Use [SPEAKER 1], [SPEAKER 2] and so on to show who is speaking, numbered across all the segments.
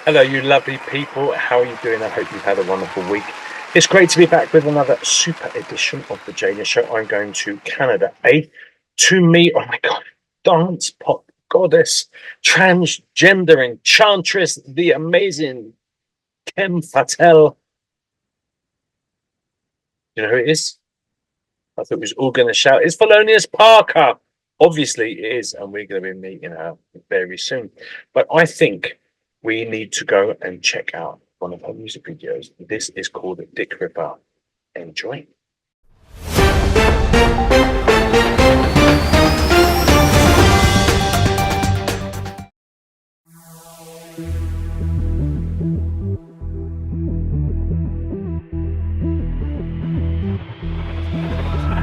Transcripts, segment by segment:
[SPEAKER 1] Hello, you lovely people. How are you doing? I hope you've had a wonderful week. It's great to be back with another super edition of the Jaden Show. I'm going to Canada, to meet, oh my God, dance pop goddess, transgender enchantress, the amazing Chem Fatale. You know who it is? I thought we was all going to shout. It's Felonious Parker. Obviously it is, and we're going to be meeting her very soon. But I think we need to go and check out one of her music videos. This is called Dick Ripper. Enjoy.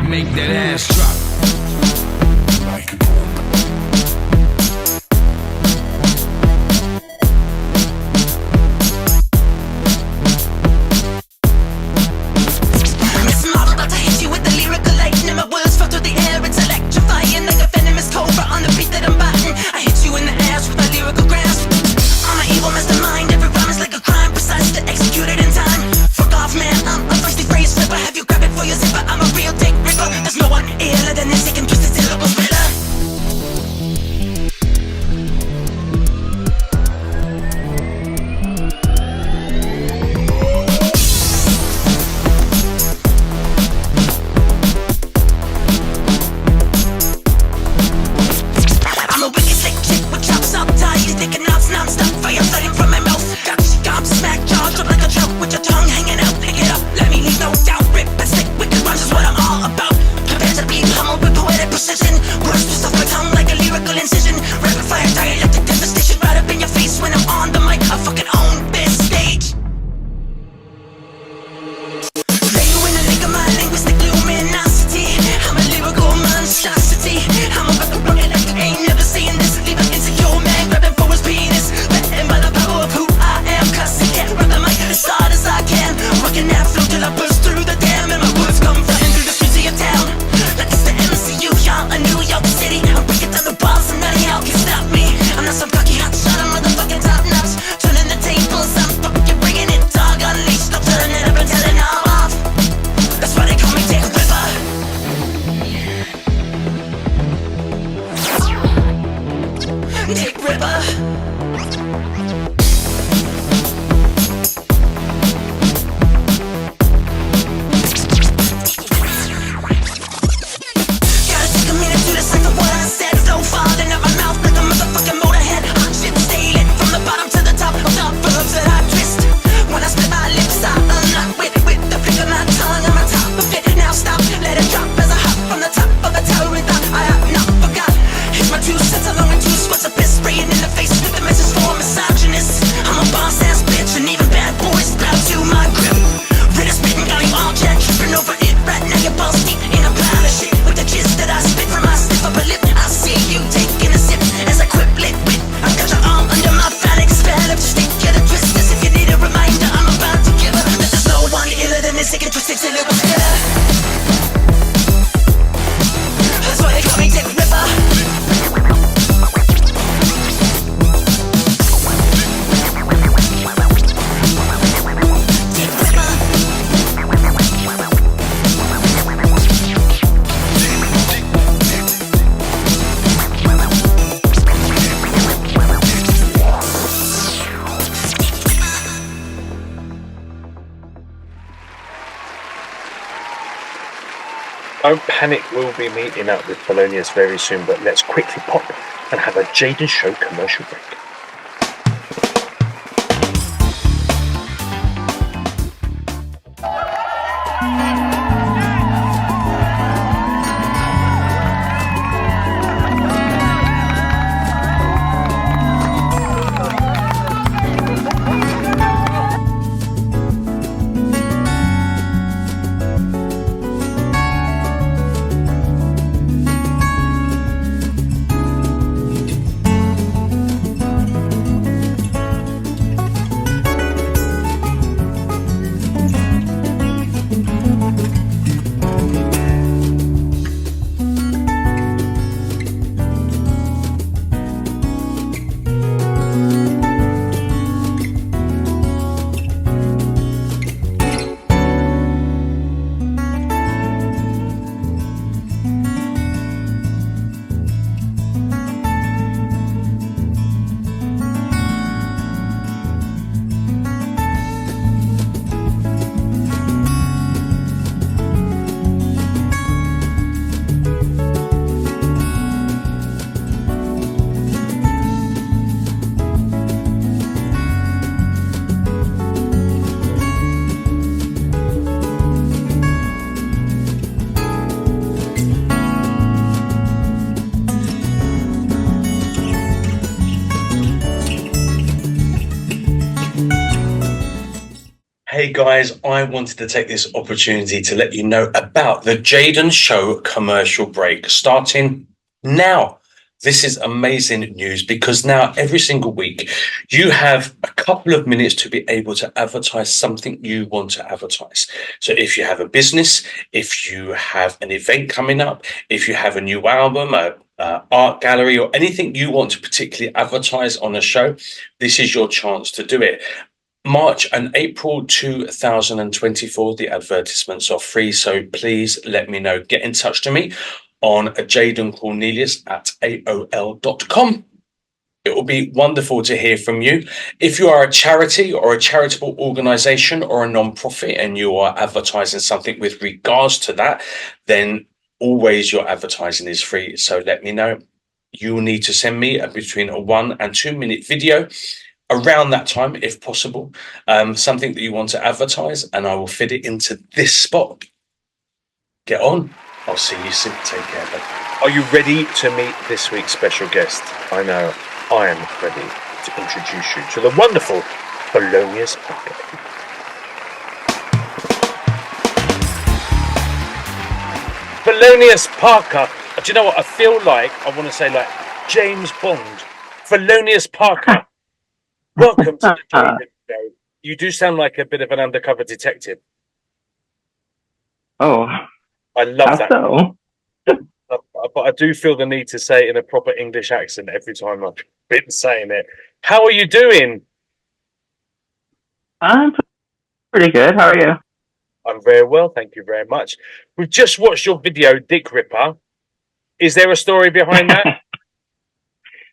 [SPEAKER 2] Make that ass drop.
[SPEAKER 1] Don't panic, we'll be meeting up with Felonious very soon, but let's quickly pop and have a Jaden Show commercial break. Hey guys, I wanted to take this opportunity to let you know about the Jaden Show commercial break starting now. This is amazing news because now every single week you have a couple of minutes to be able to advertise something you want to advertise. So if you have a business, if you have an event coming up, if you have a new album, a art gallery, or anything you want to particularly advertise on a show, this is your chance to do it. March and April 2024, the advertisements are free, so please let me know. Get in touch to me on Jaden Cornelious at AOL.com. It will be wonderful to hear from you. If you are a charity or a charitable organization or a non-profit and you are advertising something with regards to that, then always your advertising is free. So let me know. You will need to send me between a 1 and 2 minute video around that time, if possible, something that you want to advertise, and I will fit it into this spot. Get on. I'll see you soon. Take care. Bye. Are you ready to meet this week's special guest? I know I am ready to introduce you to the wonderful Felonious Parker. Felonious Parker. Do you know what? I feel like I want to say like James Bond. Felonious Parker. Welcome to the Jaden Show. You do sound like a bit of an undercover detective.
[SPEAKER 3] Oh,
[SPEAKER 1] I love that.
[SPEAKER 3] So?
[SPEAKER 1] But I do feel the need to say it in a proper English accent every time I've been saying it. How are you doing?
[SPEAKER 3] I'm pretty good. How are you?
[SPEAKER 1] I'm very well, thank you very much. We've just watched your video, Dick Ripper. Is there a story behind that?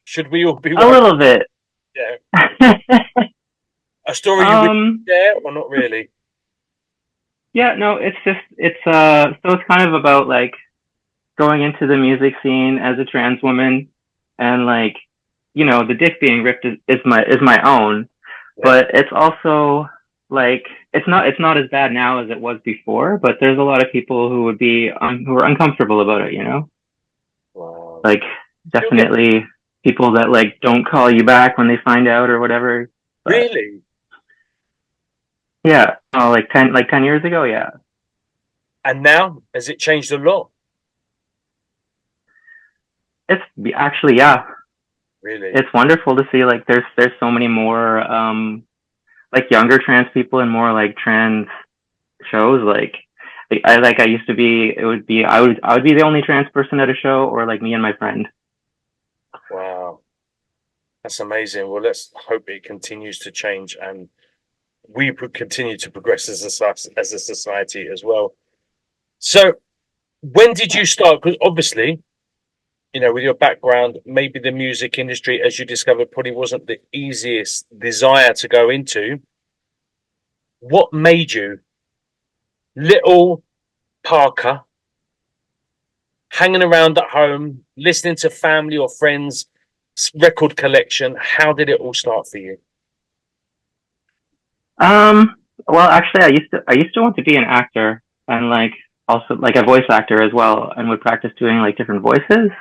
[SPEAKER 1] Should we all be
[SPEAKER 3] a little bit?
[SPEAKER 1] Yeah. A story you would share or not really?
[SPEAKER 3] Yeah, no, it's so it's kind of about like going into the music scene as a trans woman, and like, you know, the dick being ripped is my own, yeah. But it's also like it's not as bad now as it was before, but there's a lot of people who would be who are uncomfortable about it, you know.
[SPEAKER 1] Wow.
[SPEAKER 3] Like definitely people that like don't call you back when they find out or whatever. But,
[SPEAKER 1] really?
[SPEAKER 3] Yeah. Oh, like 10 years ago, yeah.
[SPEAKER 1] And now has it changed a lot?
[SPEAKER 3] It's actually, yeah.
[SPEAKER 1] Really?
[SPEAKER 3] It's wonderful to see like there's so many more like younger trans people and more like trans shows. I used to be, I would be the only trans person at a show, or like me and my friend.
[SPEAKER 1] Wow. That's amazing. Well, let's hope it continues to change and we would continue to progress as a society as well. So when did you start? Because obviously, you know, with your background, maybe the music industry, as you discovered, probably wasn't the easiest desire to go into. What made you little Parker hanging around at home, listening to family or friends' record collection? How did it all start for you?
[SPEAKER 3] Well, actually, I used to want to be an actor, and like also like a voice actor as well, and would practice doing like different voices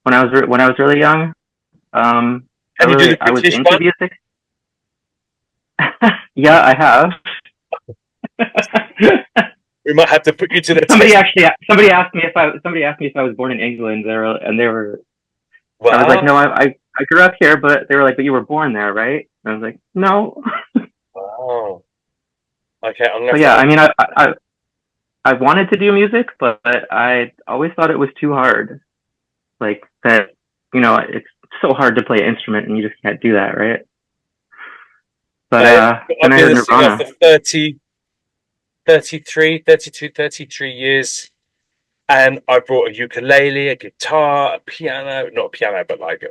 [SPEAKER 3] when I was really young. I was into music. Yeah, I have.
[SPEAKER 1] We might have to put you to the
[SPEAKER 3] somebody asked me if I was born in England. They were.
[SPEAKER 1] Wow.
[SPEAKER 3] I was like, no, I grew up here, but they were like, but you were born there, right? And I was like, no.
[SPEAKER 1] Wow. Okay.
[SPEAKER 3] So yeah, I mean, I wanted to do music, but I always thought it was too hard. Like that, you know, it's so hard to play an instrument, and you just can't do that, right? But
[SPEAKER 1] I've been a singer for 33 years, and I brought a ukulele, a guitar, a piano, not a piano, but like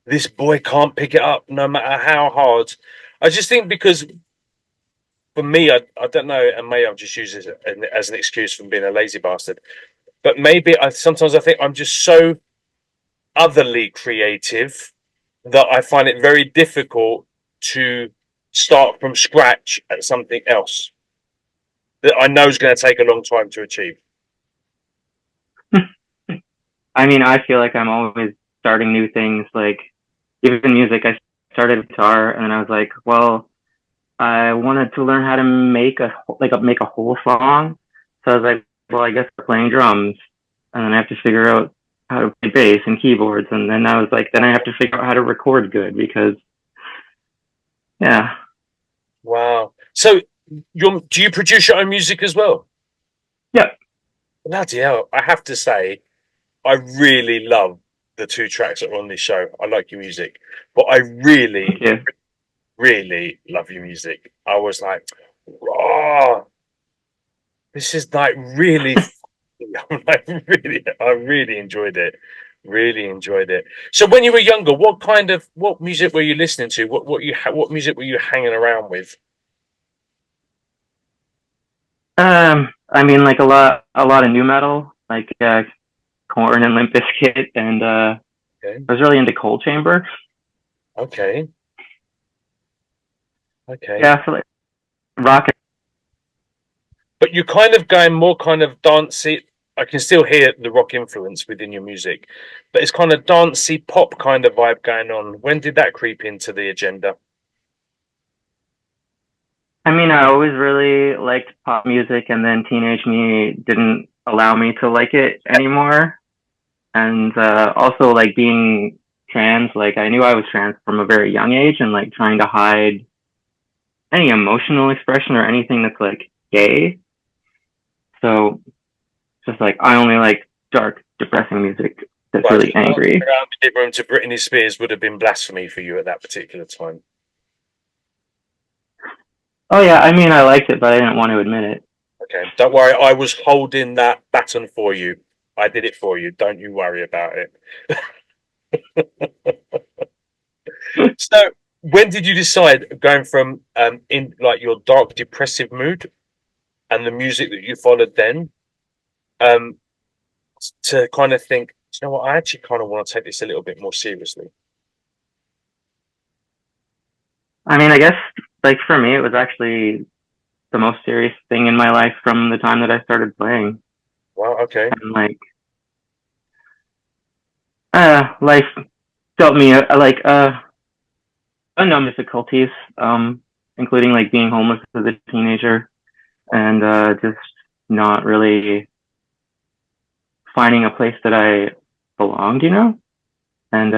[SPEAKER 1] this boy can't pick it up no matter how hard. I just think because for me, I don't know, and maybe I'll just use it as an excuse from being a lazy bastard, but maybe sometimes I think I'm just so otherly creative that I find it very difficult to start from scratch at something else that I know is going to take a long time to achieve.
[SPEAKER 3] I mean, I feel like I'm always starting new things. Like even music, I started guitar, and I was like, well, I wanted to learn how to make a whole song. So I was like, well, I guess playing drums, and then I have to figure out how to play bass and keyboards, and then I was like, then I have to figure out how to record good because, yeah,
[SPEAKER 1] Wow. So, do you produce your own music as well?
[SPEAKER 3] yeah,
[SPEAKER 1] Bloody hell! I have to say, I really love the two tracks that are on this show. I like your music, but I
[SPEAKER 3] thank
[SPEAKER 1] really,
[SPEAKER 3] you.
[SPEAKER 1] really love your music. I was like, oh, this is like really, I'm like really, I really enjoyed it. Really enjoyed it. So when you were younger, what music were you listening to? What music were you hanging around with?
[SPEAKER 3] I mean, like a lot of new metal, like Corn and Limp Bizkit, and
[SPEAKER 1] Okay,
[SPEAKER 3] I was really into Cold Chamber.
[SPEAKER 1] okay, okay.
[SPEAKER 3] Yeah, so like rock.
[SPEAKER 1] But you're kind of going more kind of dancey. I can still hear the rock influence within your music, but it's kind of dancey pop kind of vibe going on. When did that creep into the agenda?
[SPEAKER 3] I mean, I always really liked pop music, and then teenage me didn't allow me to like it anymore. And also, like being trans, like I knew I was trans from a very young age, and like trying to hide any emotional expression or anything that's like gay. So just like I only like dark, depressing music that's
[SPEAKER 1] Right,
[SPEAKER 3] really angry.
[SPEAKER 1] around the room to Britney Spears would have been blasphemy for you at that particular time.
[SPEAKER 3] Oh yeah, I mean, I liked it, but I didn't want to admit it.
[SPEAKER 1] Okay, don't worry. I was holding that baton for you. I did it for you. Don't you worry about it. So, when did you decide going from in like your dark, depressive mood and the music that you followed then um, to kind of think, you know what? I actually kind of want to take this a little bit more seriously.
[SPEAKER 3] I mean, I guess like for me, it was actually the most serious thing in my life from the time that I started playing.
[SPEAKER 1] Well, okay,
[SPEAKER 3] And like, life dealt me like unknown difficulties, including like being homeless as a teenager and just not really finding a place that I belonged, you know. And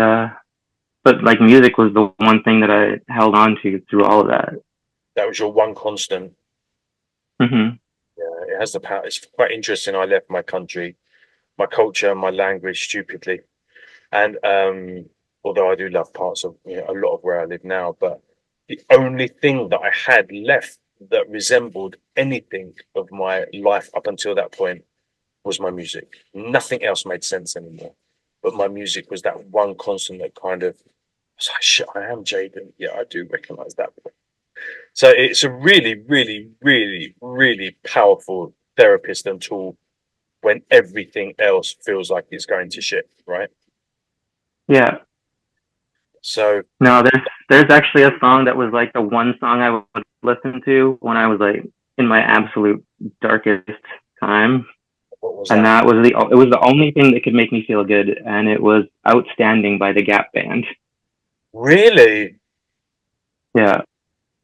[SPEAKER 3] but like music was the one thing that I held on to through all of that.
[SPEAKER 1] that was your one constant.
[SPEAKER 3] Hmm.
[SPEAKER 1] Yeah, it has the power. It's quite interesting. I left my country, my culture, my language stupidly, and although I do love parts of a lot of where I live now, but the only thing that I had left that resembled anything of my life up until that point was my music. Nothing else made sense anymore. But my music was that one constant that kind of I was like, shit, I am Jaden. Yeah, I do recognize that. So it's a really, really, really, really powerful therapist and tool when everything else feels like it's going to shit, right?
[SPEAKER 3] Yeah.
[SPEAKER 1] So
[SPEAKER 3] No, there's actually a song that was like the one song I would listen to when I was like in my absolute darkest time,
[SPEAKER 1] what was
[SPEAKER 3] and
[SPEAKER 1] that?
[SPEAKER 3] that was it was the only thing that could make me feel good, and it was "Outstanding" by the Gap Band.
[SPEAKER 1] Really
[SPEAKER 3] Yeah.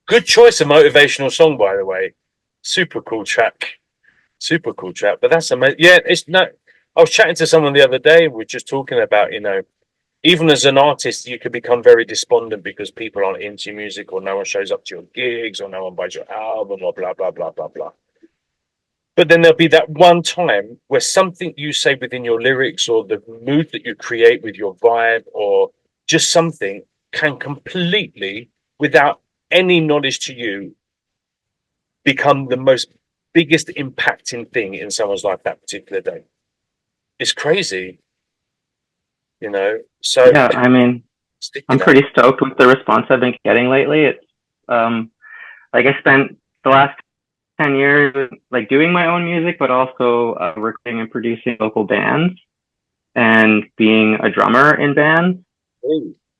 [SPEAKER 1] good choice of motivational song, by the way. Super cool track. Super cool track. But that's amazing. Yeah, it's no. I was chatting to someone the other day. We're just talking about, even as an artist, you could become very despondent because people aren't into your music, or no one shows up to your gigs, or no one buys your album, or blah blah blah blah blah. But then there'll be that one time where something you say within your lyrics, or the mood that you create with your vibe, or just something can completely, without any knowledge to you, become the most biggest impacting thing in someone's life that particular day. It's crazy, So
[SPEAKER 3] Yeah, I mean,
[SPEAKER 1] sticking
[SPEAKER 3] I'm
[SPEAKER 1] that.
[SPEAKER 3] pretty stoked with the response I've been getting lately. It's um like I spent the last 10 years like doing my own music, but also recording and producing local bands and being a drummer in bands.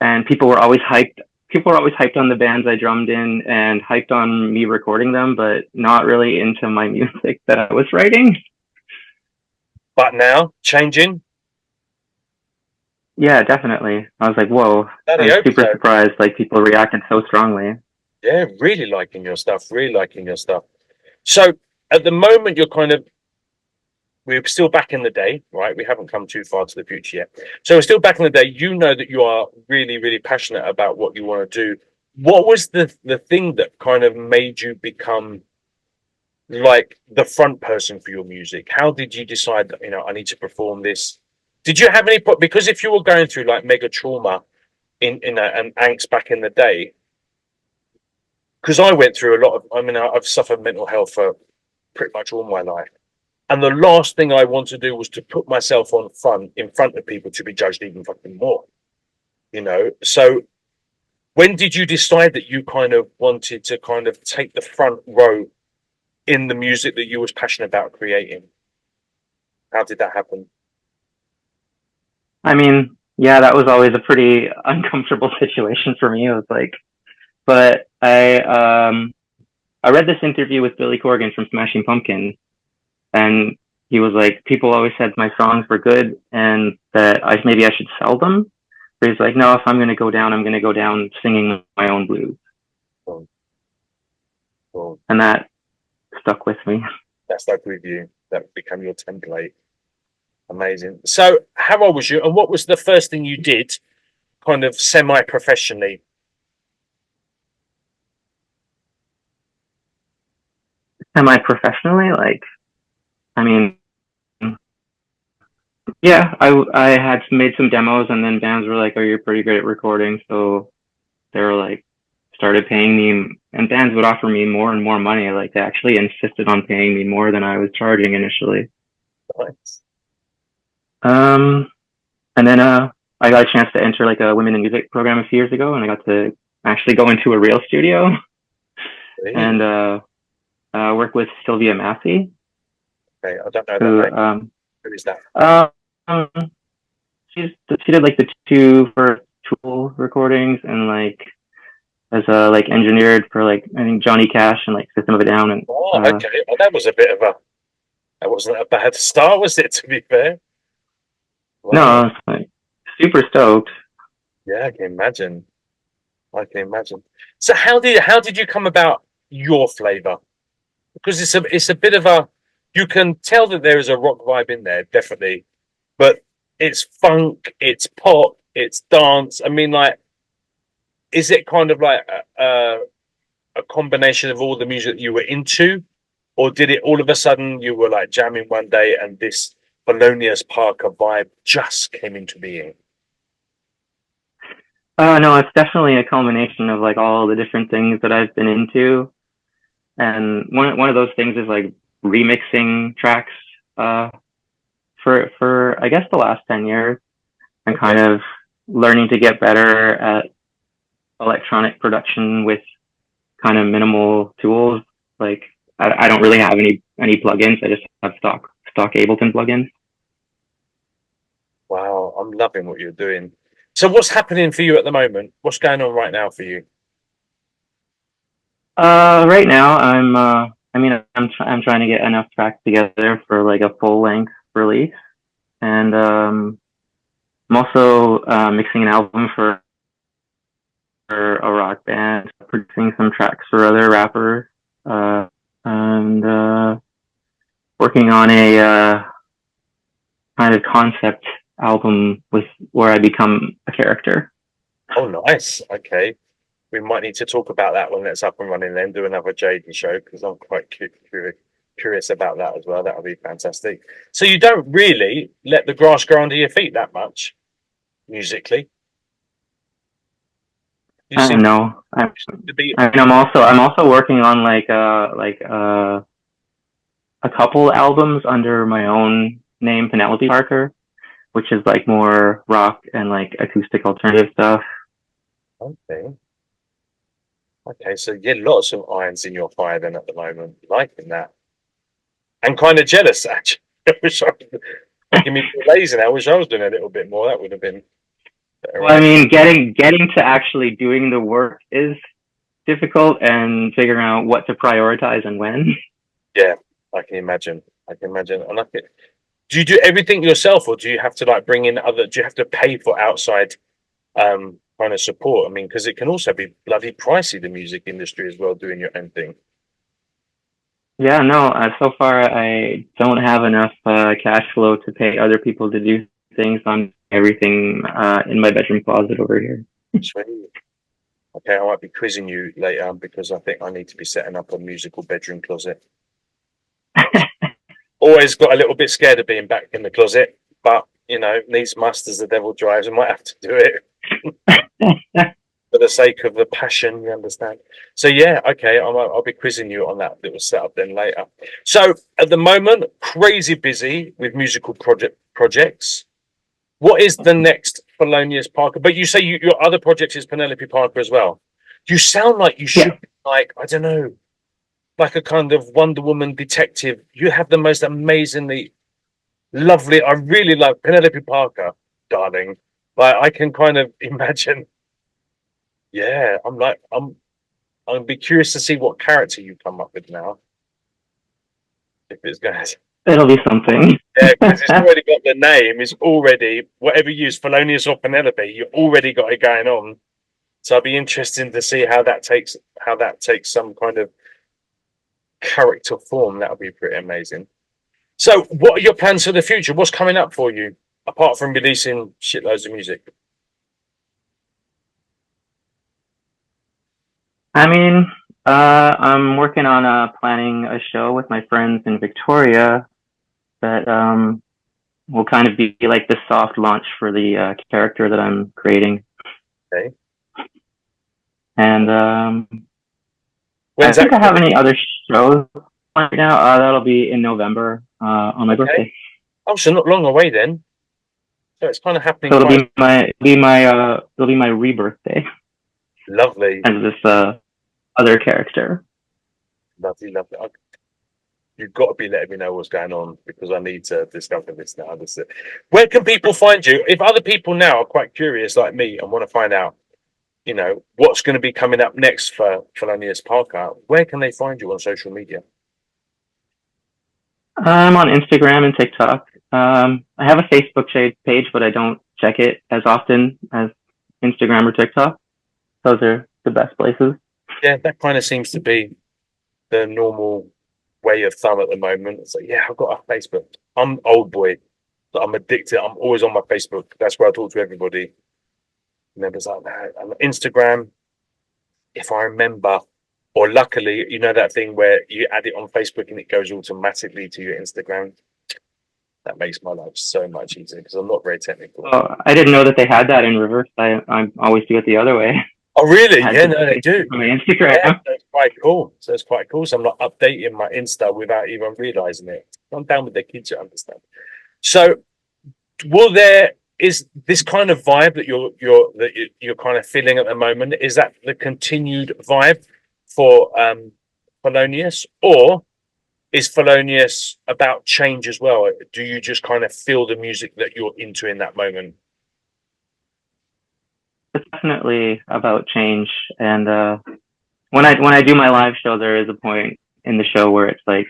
[SPEAKER 3] And people were always hyped on the bands I drummed in and hyped on me recording them, but not really into my music that I was writing.
[SPEAKER 1] But now changing.
[SPEAKER 3] Yeah, definitely. I was like, whoa, I
[SPEAKER 1] Bloody
[SPEAKER 3] was
[SPEAKER 1] hope
[SPEAKER 3] super
[SPEAKER 1] so.
[SPEAKER 3] surprised like people reacted so strongly.
[SPEAKER 1] Yeah, really liking your stuff. Really liking your stuff. So at the moment, you're kind of we're still back in the day, right? We haven't come too far to the future yet. So we're still back in the day. You know that you are really, really passionate about what you want to do. What was the thing that kind of made you become like the front person for your music? How did you decide that, I need to perform this? Did you have any because if you were going through like mega trauma and angst back in the day, because I went through a lot of, I've suffered mental health for pretty much all my life. And the last thing I want to do was to put myself on front in front of people to be judged even fucking more. So when did you decide that you kind of wanted to kind of take the front row in the music that you was passionate about creating? How did that happen?
[SPEAKER 3] I mean, yeah, that was always a pretty uncomfortable situation for me. It was like, but I read this interview with Billy Corgan from Smashing Pumpkins, and he was like, people always said my songs were good and that maybe I should sell them. But he's like, no, if I'm going to go down, I'm going to go down singing my own blues.
[SPEAKER 1] Well, well,
[SPEAKER 3] And that stuck with me.
[SPEAKER 1] that stuck with you. That became your template. Amazing. So how old was you and what was the first thing you did kind of semi-professionally?
[SPEAKER 3] Semi-professionally, like, I mean, yeah, I had made some demos, and then bands were like, "Oh, you're pretty good at recording," so they were like, started paying me, and bands would offer me more and more money. Like they actually insisted on paying me more than I was charging initially.
[SPEAKER 1] Nice.
[SPEAKER 3] Um, and then I got a chance to enter like a women in music program a few years ago, and I got to actually go into a real studio and work with Sylvia Massey.
[SPEAKER 1] Okay, I don't know
[SPEAKER 3] who,
[SPEAKER 1] that name. Who is that?
[SPEAKER 3] Um, she did like the two first Tool recordings, and like as like engineered for like I think Johnny Cash and like System of a Down, and
[SPEAKER 1] Oh, okay. Oh, that was a bit of a. That wasn't a bad start, was it? To be fair.
[SPEAKER 3] no,
[SPEAKER 1] Wow.
[SPEAKER 3] I was like super stoked.
[SPEAKER 1] Yeah, I can imagine. I can imagine. So how did you come about your flavor? Because it's a bit of a. You can tell that there is a rock vibe in there, definitely, but it's funk, it's pop, it's dance. I mean, like, is it kind of like a combination of all the music you were into, or did it all of a sudden you were like jamming one day and this Felonious Parker vibe just came into being?
[SPEAKER 3] No, it's definitely a culmination of like all the different things that I've been into, and one of those things is like remixing tracks uh, for I guess the last 10 years, and
[SPEAKER 1] Okay.
[SPEAKER 3] kind of learning to get better at electronic production with kind of minimal tools. Like I don't really have any plugins. I just have stock Ableton plugins.
[SPEAKER 1] Wow, I'm loving what you're doing. So what's happening for you at the moment? What's going on right now for you?
[SPEAKER 3] Right now I mean I'm trying to get enough tracks together for like a full length release, and I'm also mixing an album for a rock band, producing some tracks for other rappers, and working on a kind of concept album with where I become a character.
[SPEAKER 1] Oh, nice. Okay. We might need to talk about that when that's up and running then, do another Jaden show because I'm quite curious about that as well. That would be fantastic. So you don't really let the grass grow under your feet that much musically. You
[SPEAKER 3] I
[SPEAKER 1] seem
[SPEAKER 3] know.
[SPEAKER 1] to be.
[SPEAKER 3] I'm also working on a couple albums under my own name, Penelope Parker, which is like more rock and like acoustic alternative stuff.
[SPEAKER 1] Okay. Okay. So yeah, lots of irons in your fire then at the moment. Liking that. And kind of jealous actually. I wish I was making me feel lazy now. I wish I was doing a little bit more. That would have been better,
[SPEAKER 3] Well, I
[SPEAKER 1] right?
[SPEAKER 3] mean, getting to actually doing the work is difficult, and figuring out what to prioritize and when.
[SPEAKER 1] Yeah, I can imagine. I can imagine. And like it. Do you do everything yourself, or do you have to like bring in other? Do you have to pay for outside kind of support? I mean, because it can also be bloody pricey, the music industry as well, doing your own thing.
[SPEAKER 3] Yeah, no. So far, I don't have enough cash flow to pay other people to do things on everything in my bedroom closet over here.
[SPEAKER 1] Sweet. Okay, I might be quizzing you later because I think I need to be setting up a musical bedroom closet. Always got a little bit scared of being back in the closet, but you know, needs must as the devil drives. I might have to do it for the sake of the passion. You understand? So yeah, okay, I'll be quizzing you on that little setup then later. So at the moment, crazy busy with musical projects. What is the next Felonious Parker? But you say your other project is Penelope Parker as well. You sound like you should
[SPEAKER 3] Yeah.
[SPEAKER 1] be like, I don't know, like a kind of Wonder Woman detective. You have the most amazingly lovely. I really love Penelope Parker, darling. Like I can kind of imagine. Yeah, I'm be curious to see what character you come up with now. If it's going to,
[SPEAKER 3] It'll be something.
[SPEAKER 1] yeah, because it's already got the name. It's already whatever you use, Felonious or Penelope. You already got it going on. So I'd be interested to see how that takes some kind of character form. That would be pretty amazing. So, what are your plans for the future? What's coming up for you apart from releasing shitloads of music?
[SPEAKER 3] I mean, I'm working on planning a show with my friends in Victoria that will kind of be like the soft launch for the character that I'm creating.
[SPEAKER 1] Okay.
[SPEAKER 3] And I
[SPEAKER 1] When's
[SPEAKER 3] think
[SPEAKER 1] that?
[SPEAKER 3] I have any other shows right now. That'll be in November on my birthday.
[SPEAKER 1] Oh, so not long away then. So it's kind of happening.
[SPEAKER 3] So it'll be my rebirth day
[SPEAKER 1] Lovely,
[SPEAKER 3] as this other character.
[SPEAKER 1] lovely. You've got to be letting me know what's going on because I need to discover this now. Where can people find you? If other people now are quite curious like me and want to find out, you know, what's going to be coming up next for Felonious Parker, where can they find you on social media?
[SPEAKER 3] I'm on Instagram and TikTok. I have a Facebook page, but I don't check it as often as Instagram or TikTok. Those are the best places.
[SPEAKER 1] Yeah, that kind of seems to be the normal way of thumb at the moment. It's like, yeah, I've got a Facebook. I'm old boy, but I'm addicted. I'm always on my Facebook. That's where I talk to everybody. Members like that. And Instagram, if I remember, or luckily, you know that thing where you add it on Facebook and it goes automatically to your Instagram. That makes my life so much easier because I'm not very technical.
[SPEAKER 3] Oh, I didn't know that they had that in reverse. I always do it the other way.
[SPEAKER 1] Oh, really? Yeah, no, they do.
[SPEAKER 3] My Instagram.
[SPEAKER 1] Yeah, that's quite cool. So it's quite cool. So I'm like updating my Insta without even realizing it. I'm down with the kids, you understand. So, is this kind of vibe that you're kind of feeling at the moment? Is that the continued vibe for Felonious, or is Felonious about change as well? Do you just kind of feel the music that you're into in that moment?
[SPEAKER 3] It's definitely about change. And when I do my live show, there is a point in the show where it's like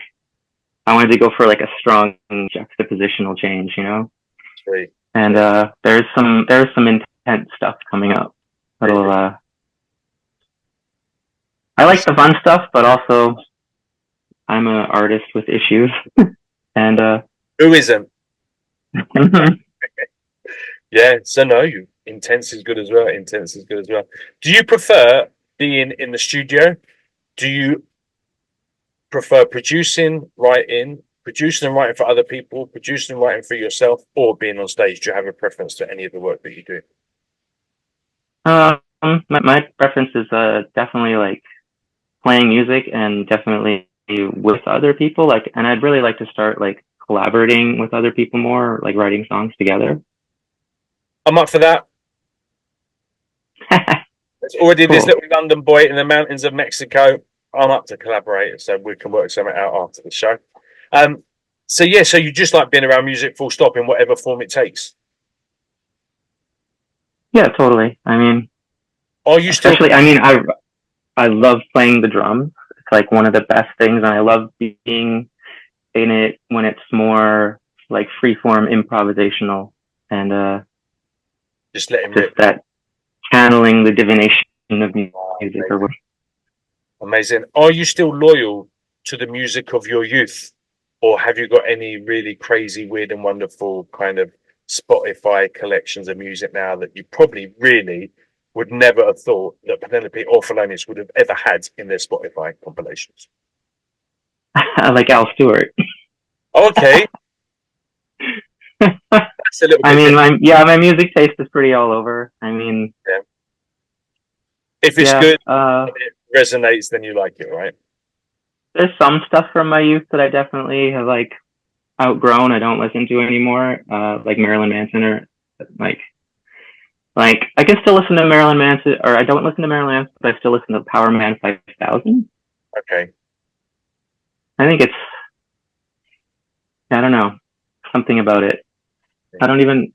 [SPEAKER 3] I wanted to go for like a strong juxtapositional change, you know.
[SPEAKER 1] Sweet.
[SPEAKER 3] And there's some intense stuff coming up. That'll I like the fun stuff, but also I'm an artist with issues, and
[SPEAKER 1] Who isn't? Yeah, so no, intense is good as well. Intense is good as well. Do you prefer being in the studio? Do you prefer producing and writing for other people, producing and writing for yourself, or being on stage? Do you have a preference to any of the work that you do?
[SPEAKER 3] My preference is definitely like playing music and definitely with other people. Like, and I'd really like to start like collaborating with other people more, like writing songs together.
[SPEAKER 1] I'm up for that. There's already
[SPEAKER 3] Cool.
[SPEAKER 1] This little London boy in the mountains of Mexico. I'm up to collaborate, so we can work something out after the show. So you just like being around music, full stop, in whatever form it takes.
[SPEAKER 3] Yeah, totally. I mean,
[SPEAKER 1] Are you still?
[SPEAKER 3] especially, I mean, I love playing the drums. It's like one of the best things, and I love being in it when it's more like freeform improvisational and
[SPEAKER 1] Just let him
[SPEAKER 3] just
[SPEAKER 1] rip.
[SPEAKER 3] that channeling the divination of music or what.
[SPEAKER 1] Amazing. Are you still loyal to the music of your youth, or have you got any really crazy, weird, and wonderful kind of Spotify collections of music now that you probably really would never have thought that Penelope or Felonious would have ever had in their Spotify compilations?
[SPEAKER 3] Like Al Stewart.
[SPEAKER 1] Okay, that's a little
[SPEAKER 3] I
[SPEAKER 1] bit
[SPEAKER 3] mean,
[SPEAKER 1] different.
[SPEAKER 3] my music taste is pretty all over. I mean,
[SPEAKER 1] Yeah. If it's
[SPEAKER 3] yeah,
[SPEAKER 1] good and it resonates, then you like it, right?
[SPEAKER 3] there's some stuff from my youth that I definitely have like outgrown. I don't listen to anymore. Like Marilyn Manson or like I can still listen to Marilyn Manson, or I don't listen to Marilyn Manson, but I still listen to Power Man 5000.
[SPEAKER 1] Okay.
[SPEAKER 3] I think it's, I don't know, something about it. I don't even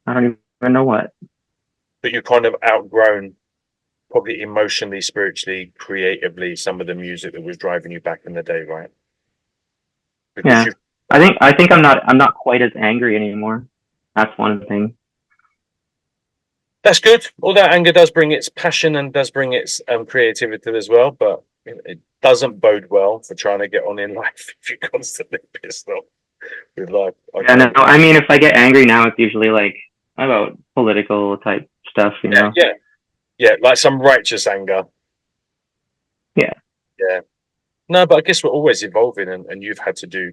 [SPEAKER 3] know what.
[SPEAKER 1] But you're kind of outgrown, probably emotionally, spiritually, creatively, some of the music that was driving you back in the day, right? Because
[SPEAKER 3] Yeah,
[SPEAKER 1] you
[SPEAKER 3] I think I'm not quite as angry anymore. That's one thing.
[SPEAKER 1] that's good. All that anger does bring its passion and does bring its creativity as well, but it doesn't bode well for trying to get on in life if you're constantly pissed off with life. I
[SPEAKER 3] Yeah, no,
[SPEAKER 1] can't.
[SPEAKER 3] I mean, if I get angry now, it's usually like about political type stuff, you
[SPEAKER 1] Yeah,
[SPEAKER 3] know?
[SPEAKER 1] yeah, yeah. Like some righteous anger.
[SPEAKER 3] Yeah.
[SPEAKER 1] Yeah. No, but I guess we're always evolving, and you've had to do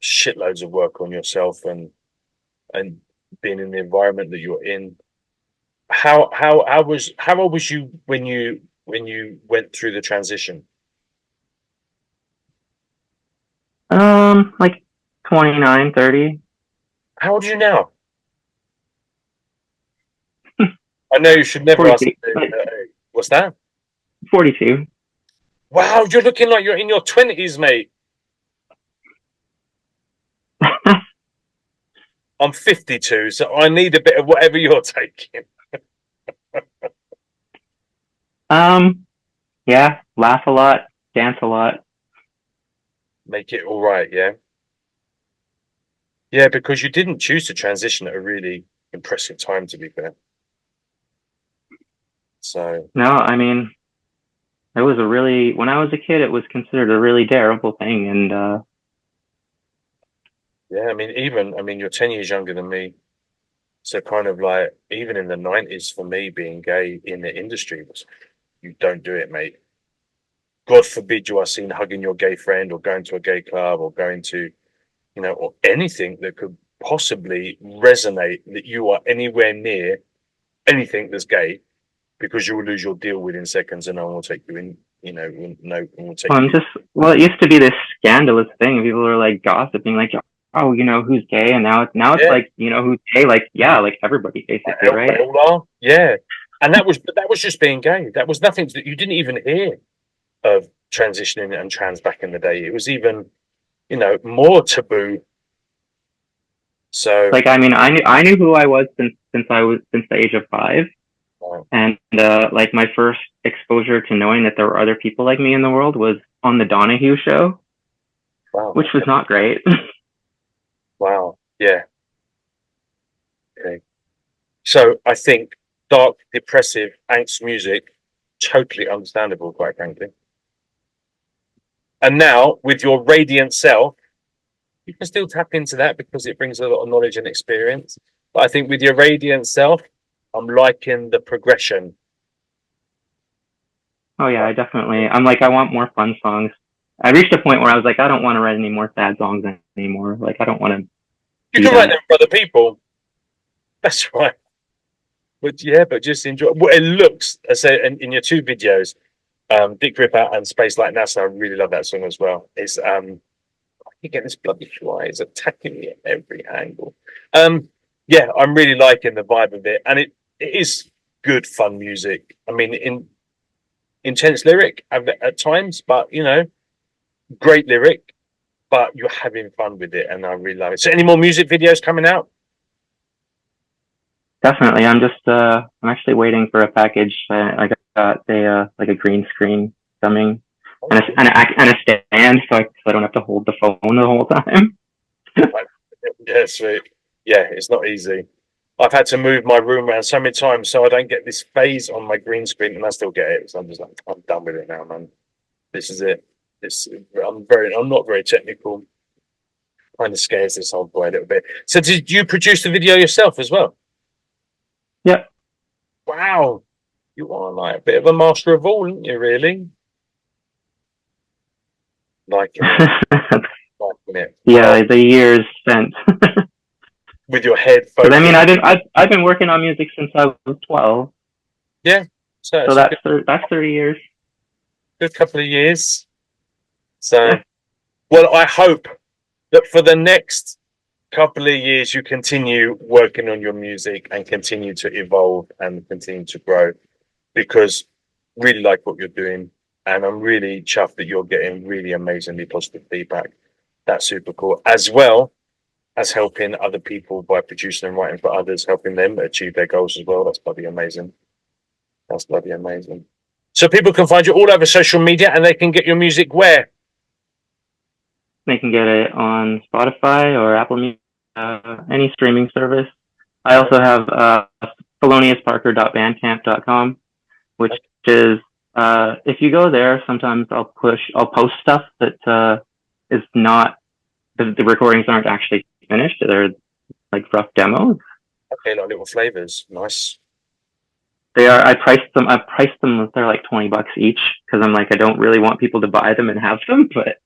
[SPEAKER 1] shitloads of work on yourself and being in the environment that you're in. How old was you when you went through the transition?
[SPEAKER 3] Like 29, 30.
[SPEAKER 1] How old are you now? I know you should never ask.
[SPEAKER 3] 42, like
[SPEAKER 1] What's that?
[SPEAKER 3] 42.
[SPEAKER 1] Wow, you're looking like you're in your 20s, mate. I'm 52, so I need a bit of whatever you're taking.
[SPEAKER 3] Yeah, laugh a lot, dance a lot.
[SPEAKER 1] Make it all right, yeah. Yeah, because you didn't choose to transition at a really impressive time, to be fair. So
[SPEAKER 3] No, I mean, it was a really, when I was a kid, it was considered a really terrible thing. And,
[SPEAKER 1] yeah, I mean, you're 10 years younger than me. So kind of like even in the 90s for me being gay in the industry was you don't do it, mate. God forbid you are seen hugging your gay friend or going to a gay club or going to, or anything that could possibly resonate that you are anywhere near anything that's gay because you will lose your deal within seconds and no one will take you in, no one will take
[SPEAKER 3] well,
[SPEAKER 1] you in.
[SPEAKER 3] well, it used to be this scandalous thing. People were like gossiping, like, oh, who's gay? And now it's
[SPEAKER 1] Yeah,
[SPEAKER 3] like, who's gay? Like, yeah, like everybody basically,
[SPEAKER 1] they
[SPEAKER 3] right?
[SPEAKER 1] all are. Yeah. And that was just being gay. That was nothing that you didn't even hear of transitioning and trans back in the day. It was even, more taboo. So,
[SPEAKER 3] Like, I mean, I knew who I was since the age of 5. And like my first exposure to knowing that there were other people like me in the world was on the Donahue show,
[SPEAKER 1] wow,
[SPEAKER 3] which was not great.
[SPEAKER 1] wow, yeah. Okay. So I think dark, depressive, angst music, totally understandable, quite frankly. And now with your radiant self, you can still tap into that because it brings a lot of knowledge and experience. But I think with your radiant self, I'm liking the progression.
[SPEAKER 3] Oh yeah, I'm like, I want more fun songs. I reached a point where I was like, I don't want to write any more sad songs anymore. Like, I don't want to
[SPEAKER 1] You
[SPEAKER 3] be
[SPEAKER 1] can write
[SPEAKER 3] that.
[SPEAKER 1] them for other people. That's right. But yeah, but just enjoy. Well, it looks, I say, in your two videos, Dick Ripper and Space Like NASA. I really love that song as well. It's you get this bloody fly is attacking me at every angle. Yeah, I'm really liking the vibe of it, and it is good fun music. I mean, intense lyric at times, but great lyric. But you're having fun with it, and I really love it. So, any more music videos coming out?
[SPEAKER 3] Definitely, I'm actually waiting for a package. I got a like a green screen coming and a stand, so I don't have to hold the phone the whole time.
[SPEAKER 1] Yeah, sweet. Yeah, it's not easy. I've had to move my room around so many times so I don't get this phase on my green screen, and I still get it. So I'm just like, I'm done with it now, man. This is it. I'm not very technical. Kind of scares this old boy a little bit. So did you produce the video yourself as well?
[SPEAKER 3] Yep.
[SPEAKER 1] Wow. You are like a bit of a master of all, aren't you, really? Like it.
[SPEAKER 3] Yeah, the years spent.
[SPEAKER 1] With your head
[SPEAKER 3] focused. I mean, I've been working on music since I was 12.
[SPEAKER 1] Yeah.
[SPEAKER 3] So that's 30 years.
[SPEAKER 1] Good couple of years. So, yeah. Well, I hope that for the next couple of years you continue working on your music and continue to evolve and continue to grow, because really like what you're doing, and I'm really chuffed that you're getting really amazingly positive feedback. That's super cool, as well as helping other people by producing and writing for others, helping them achieve their goals as well. That's bloody amazing. That's bloody amazing. So people can find you all over social media, and they can get your music where?
[SPEAKER 3] They can get it on Spotify or Apple Music, any streaming service. I also have feloniousparker.bandcamp.com, which is, if you go there, sometimes I'll post stuff that is not, the recordings aren't actually finished. They're like rough demos.
[SPEAKER 1] Okay, like little flavors. Nice.
[SPEAKER 3] They are. I priced them. They're like $20 each, because I'm like, I don't really want people to buy them and have them, but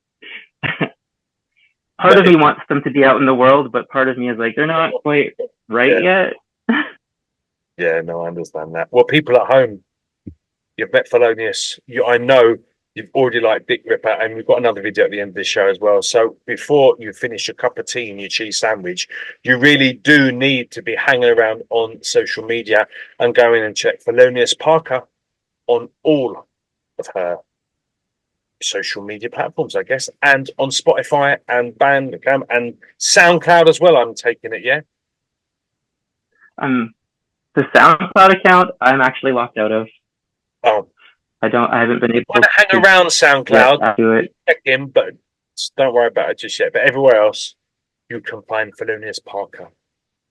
[SPEAKER 3] part of me wants them to be out in the world, but part of me is like, they're not quite right yet.
[SPEAKER 1] Yeah, no, I understand that. Well, people at home, you've met Felonious. I know you've already like Dick Ripper, and we've got another video at the end of this show as well. So before you finish your cup of tea and your cheese sandwich, you really do need to be hanging around on social media and go in and check Felonious Parker on all of her social media platforms, I guess, and on Spotify and Bandcamp and SoundCloud as well. I'm taking it, yeah.
[SPEAKER 3] The SoundCloud account I'm actually locked out of.
[SPEAKER 1] Oh,
[SPEAKER 3] I haven't been able
[SPEAKER 1] to hang around SoundCloud.
[SPEAKER 3] Yeah, do it.
[SPEAKER 1] Check in, but don't worry about it just yet. But everywhere else, you can find Felonious Parker.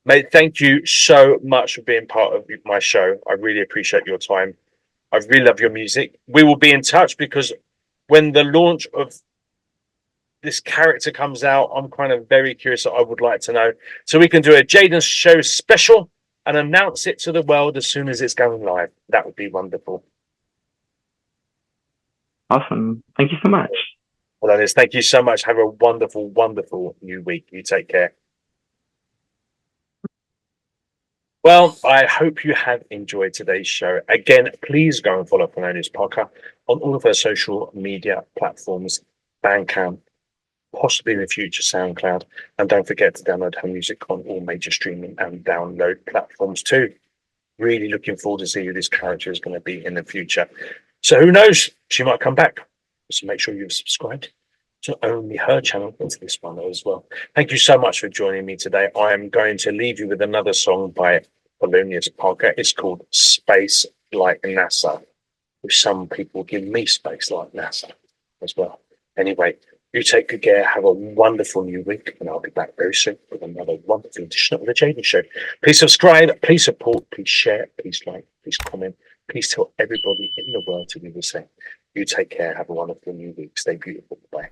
[SPEAKER 1] Mate, thank you so much for being part of my show. I really appreciate your time. I really love your music. We will be in touch, because when the launch of this character comes out, I'm kind of very curious. I would like to know. So we can do a Jaden show special and announce it to the world as soon as it's going live. That would be wonderful.
[SPEAKER 3] Awesome. Thank you so much.
[SPEAKER 1] Well, that is. Thank you so much. Have a wonderful, wonderful new week. You take care. Well, I hope you have enjoyed today's show. Again, please go and follow Felonious Parker on all of her social media platforms, Bandcamp, possibly in the future SoundCloud, and don't forget to download her music on all major streaming and download platforms too. Really looking forward to see who this character is going to be in the future. So who knows? She might come back. So make sure you've subscribed to only her channel, into this one as well. Thank you so much for joining me today. I am going to leave you with another song by Felonious Parker. It's called Space Like NASA, which some people give me space like NASA as well. Anyway, you take good care. Have a wonderful new week, and I'll be back very soon with another wonderful edition of The Jaden Show. Please subscribe, please support, please share, please like, please comment. Please tell everybody in the world to do the same. You take care. Have a wonderful new week. Stay beautiful. Bye.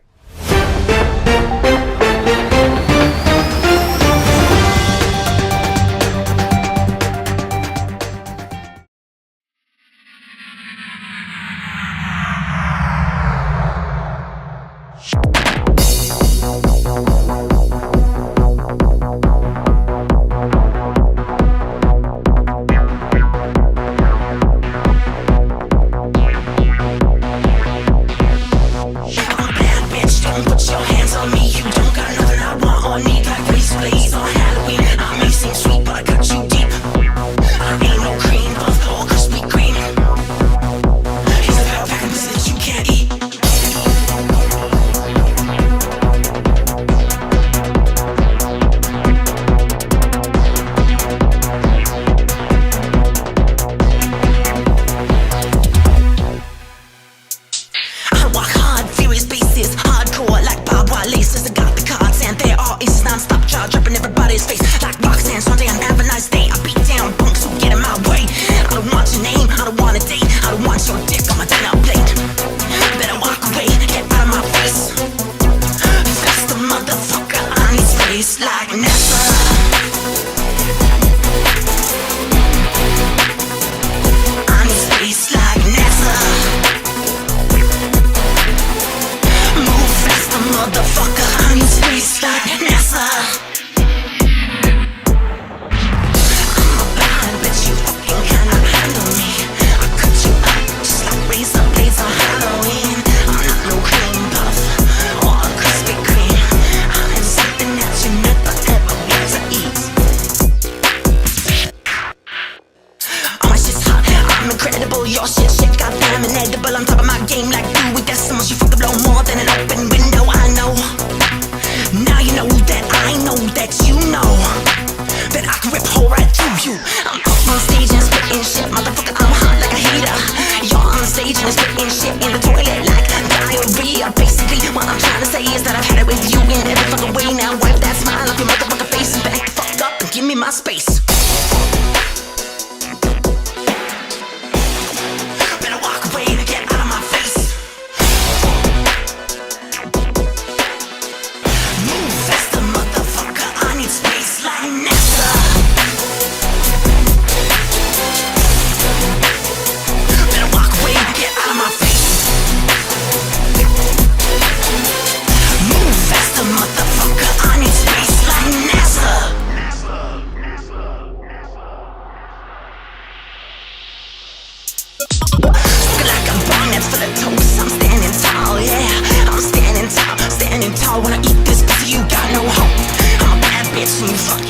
[SPEAKER 4] Non-stop jaw dropping everybody's face like Roxanne. Sunday, have a nice day. like NASA. I need space like NASA. Move faster, motherfucker. I need space like NASA. I'm a bad bitch, you fucking cannot handle me. I cut you up just like razor blades on Halloween. I'm not no cream puff or a Krispy Kreme. I'm something that you never ever get to eat. Oh, my shit's hot, I'm incredible. Your shit, goddamn inedible. On top of my game like you with decimals. You fucking blow more than an open window. I know. Now you know that I know that you know that I can rip hole right through you. I'm up on stage and spitting shit, motherfucker. I'm hot like a heater. You're on stage and spitting shit in the toilet like diarrhea. Basically, what I'm trying to say is that I've had it with you in every fucking way. Now wipe that smile off your motherfucking face and back the fuck up and give me my space. Better walk away to get out of my face. Move faster, motherfucker. I need space like NASA. Better walk away to get out of my face. Move faster, motherfucker. I need space like NASA. Looking like a bonnet full of toast. I'm standing tall, yeah. I'm standing tall when I eat this pussy. You got no hope. I'm a bad bitch and you fuck